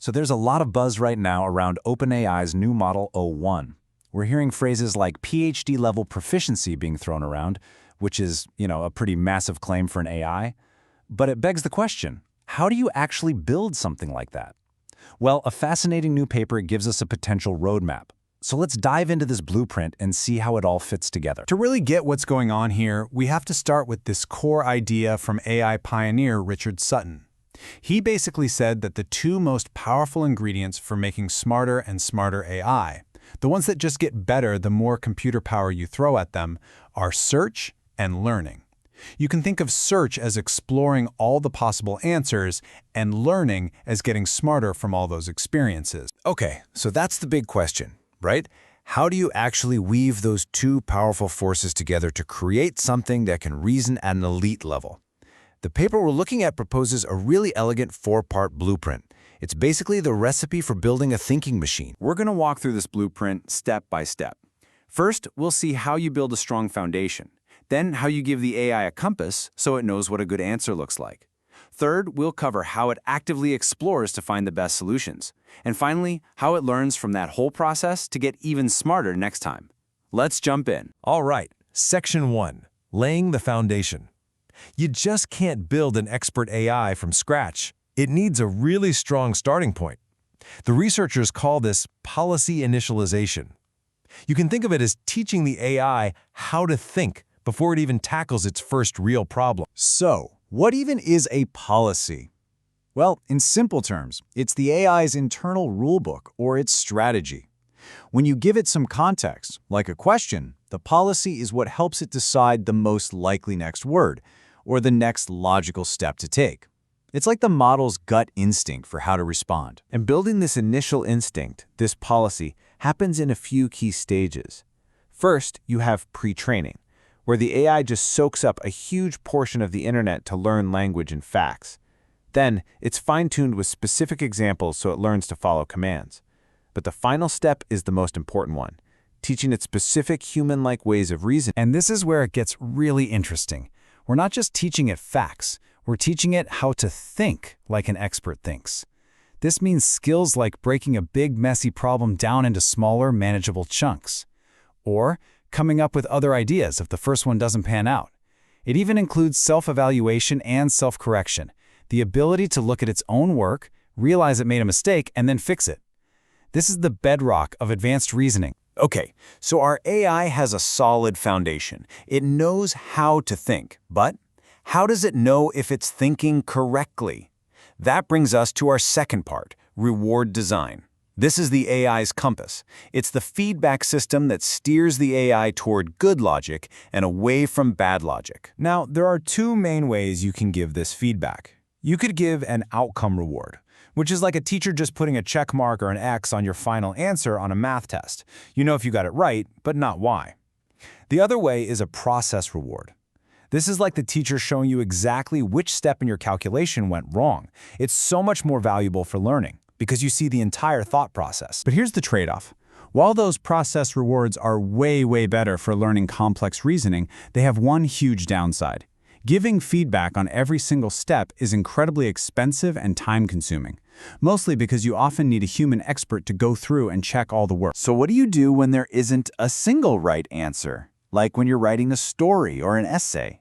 So there's a lot of buzz right now around OpenAI's new model o1. We're hearing phrases like PhD-level proficiency being thrown around, which is, a pretty massive claim for an AI. But it begs the question, how do you actually build something like that? Well, a fascinating new paper gives us a potential roadmap. So let's dive into this blueprint and see how it all fits together. To really get what's going on here, we have to start with this core idea from AI pioneer Richard Sutton. He basically said that the two most powerful ingredients for making smarter and smarter AI, the ones that just get better the more computer power you throw at them, are search and learning. You can think of search as exploring all the possible answers and learning as getting smarter from all those experiences. Okay, so that's the big question, right? How do you actually weave those two powerful forces together to create something that can reason at an elite level? The paper we're looking at proposes a really elegant four-part blueprint. It's basically the recipe for building a thinking machine. We're going to walk through this blueprint step by step. First, we'll see how you build a strong foundation. Then, how you give the AI a compass so it knows what a good answer looks like. Third, we'll cover how it actively explores to find the best solutions. And finally, how it learns from that whole process to get even smarter next time. Let's jump in. All right, Section 1, laying the foundation. You just can't build an expert AI from scratch. It needs a really strong starting point. The researchers call this policy initialization. You can think of it as teaching the AI how to think before it even tackles its first real problem. So, what even is a policy? Well, in simple terms, it's the AI's internal rulebook or its strategy. When you give it some context, like a question, the policy is what helps it decide the most likely next word, or the next logical step to take. It's like the model's gut instinct for how to respond. And building this initial instinct, this policy, happens in a few key stages. First, you have pre-training, where the AI just soaks up a huge portion of the internet to learn language and facts. Then, it's fine-tuned with specific examples so it learns to follow commands. But the final step is the most important one, teaching it specific human-like ways of reasoning. And this is where it gets really interesting. We're not just teaching it facts, we're teaching it how to think like an expert thinks. This means skills like breaking a big, messy problem down into smaller, manageable chunks, or coming up with other ideas if the first one doesn't pan out. It even includes self-evaluation and self-correction, the ability to look at its own work, realize it made a mistake, and then fix it. This is the bedrock of advanced reasoning. Okay, so our AI has a solid foundation. It knows how to think, but how does it know if it's thinking correctly? That brings us to our second part, reward design. This is the AI's compass. It's the feedback system that steers the AI toward good logic and away from bad logic. Now, there are two main ways you can give this feedback. You could give an outcome reward, which is like a teacher just putting a check mark or an X on your final answer on a math test. You know if you got it right, but not why. The other way is a process reward. This is like the teacher showing you exactly which step in your calculation went wrong. It's so much more valuable for learning because you see the entire thought process. But here's the trade-off. While those process rewards are way better for learning complex reasoning, they have one huge downside. Giving feedback on every single step is incredibly expensive and time-consuming, mostly because you often need a human expert to go through and check all the work. So what do you do when there isn't a single right answer, like when you're writing a story or an essay?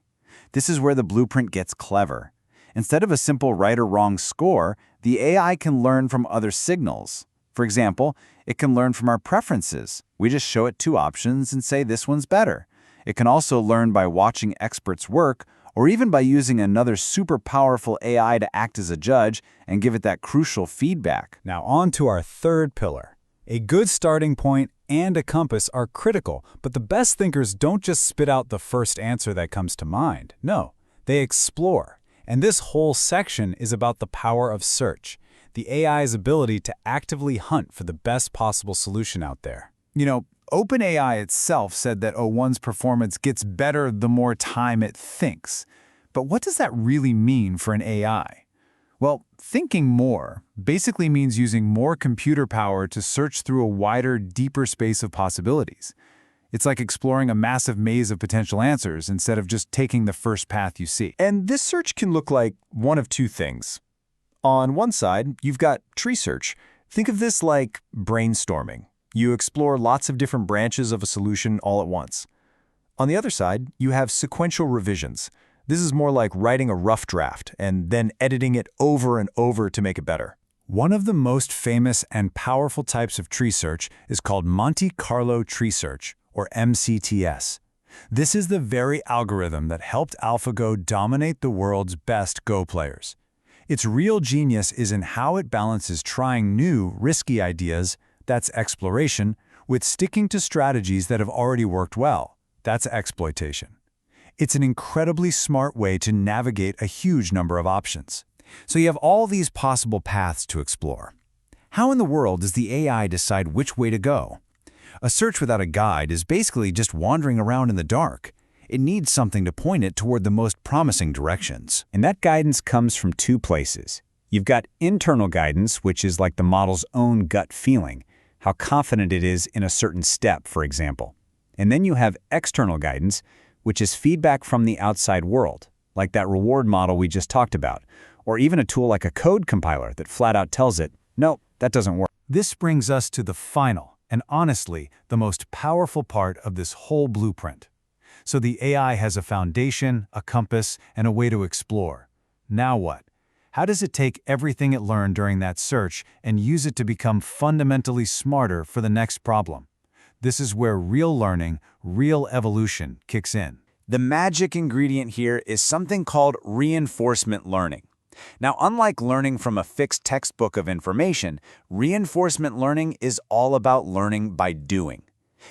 This is where the blueprint gets clever. Instead of a simple right or wrong score, the AI can learn from other signals. For example, it can learn from our preferences. We just show it two options and say this one's better. It can also learn by watching experts work, or even by using another super powerful AI to act as a judge and give it that crucial feedback. Now on to our third pillar. A good starting point and a compass are critical, but the best thinkers don't just spit out the first answer that comes to mind. No, they explore. And this whole section is about the power of search, the AI's ability to actively hunt for the best possible solution out there. OpenAI itself said that o1's performance gets better the more time it thinks. But what does that really mean for an AI? Well, thinking more basically means using more computer power to search through a wider, deeper space of possibilities. It's like exploring a massive maze of potential answers instead of just taking the first path you see. And this search can look like one of two things. On one side, you've got tree search. Think of this like brainstorming. You explore lots of different branches of a solution all at once. On the other side, you have sequential revisions. This is more like writing a rough draft and then editing it over and over to make it better. One of the most famous and powerful types of tree search is called Monte Carlo tree search, or MCTS. This is the very algorithm that helped AlphaGo dominate the world's best Go players. Its real genius is in how it balances trying new, risky ideas, that's exploration, with sticking to strategies that have already worked well, that's exploitation. It's an incredibly smart way to navigate a huge number of options. So you have all these possible paths to explore. How in the world does the AI decide which way to go? A search without a guide is basically just wandering around in the dark. It needs something to point it toward the most promising directions. And that guidance comes from two places. You've got internal guidance, which is like the model's own gut feeling, how confident it is in a certain step, for example. And then you have external guidance, which is feedback from the outside world, like that reward model we just talked about, or even a tool like a code compiler that flat out tells it, no, that doesn't work. This brings us to the final, and honestly, the most powerful part of this whole blueprint. So the AI has a foundation, a compass, and a way to explore. Now what? How does it take everything it learned during that search and use it to become fundamentally smarter for the next problem? This is where real learning, real evolution kicks in. The magic ingredient here is something called reinforcement learning. Now, unlike learning from a fixed textbook of information, reinforcement learning is all about learning by doing.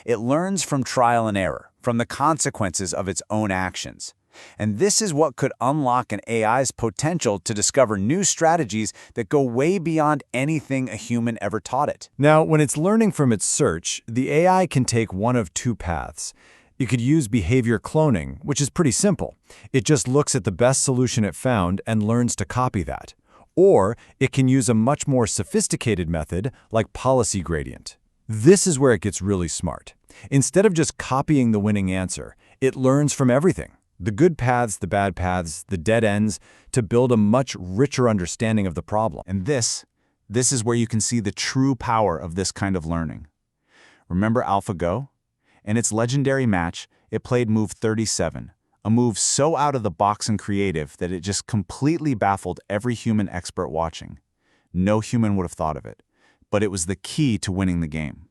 It learns from trial and error, from the consequences of its own actions. And this is what could unlock an AI's potential to discover new strategies that go way beyond anything a human ever taught it. Now, when it's learning from its search, the AI can take one of two paths. You could use behavior cloning, which is pretty simple. It just looks at the best solution it found and learns to copy that. Or it can use a much more sophisticated method like policy gradient. This is where it gets really smart. Instead of just copying the winning answer, it learns from everything. The good paths, the bad paths, the dead ends, to build a much richer understanding of the problem. And this is where you can see the true power of this kind of learning. Remember AlphaGo? In its legendary match, it played move 37, a move so out of the box and creative that it just completely baffled every human expert watching. No human would have thought of it, but it was the key to winning the game.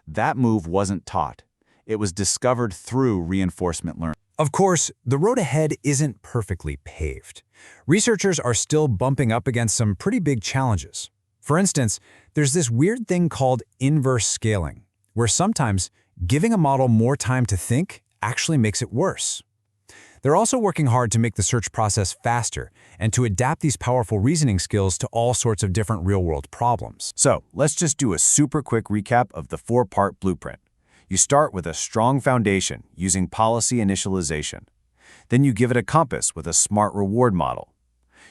That move wasn't taught. It was discovered through reinforcement learning. Of course, the road ahead isn't perfectly paved. Researchers are still bumping up against some pretty big challenges. For instance, there's this weird thing called inverse scaling, where sometimes giving a model more time to think actually makes it worse. They're also working hard to make the search process faster and to adapt these powerful reasoning skills to all sorts of different real-world problems. So let's just do a super quick recap of the four-part blueprint. You start with a strong foundation using policy initialization. Then you give it a compass with a smart reward model.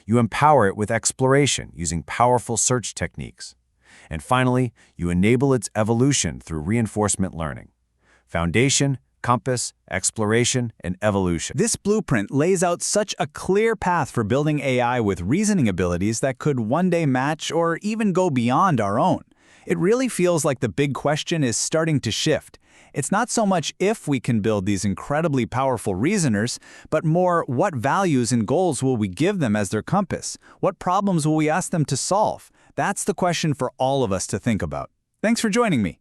You empower it with exploration using powerful search techniques. And finally, you enable its evolution through reinforcement learning. Foundation, compass, exploration, and evolution. This blueprint lays out such a clear path for building AI with reasoning abilities that could one day match or even go beyond our own. It really feels like the big question is starting to shift. It's not so much if we can build these incredibly powerful reasoners, but more what values and goals will we give them as their compass? What problems will we ask them to solve? That's the question for all of us to think about. Thanks for joining me.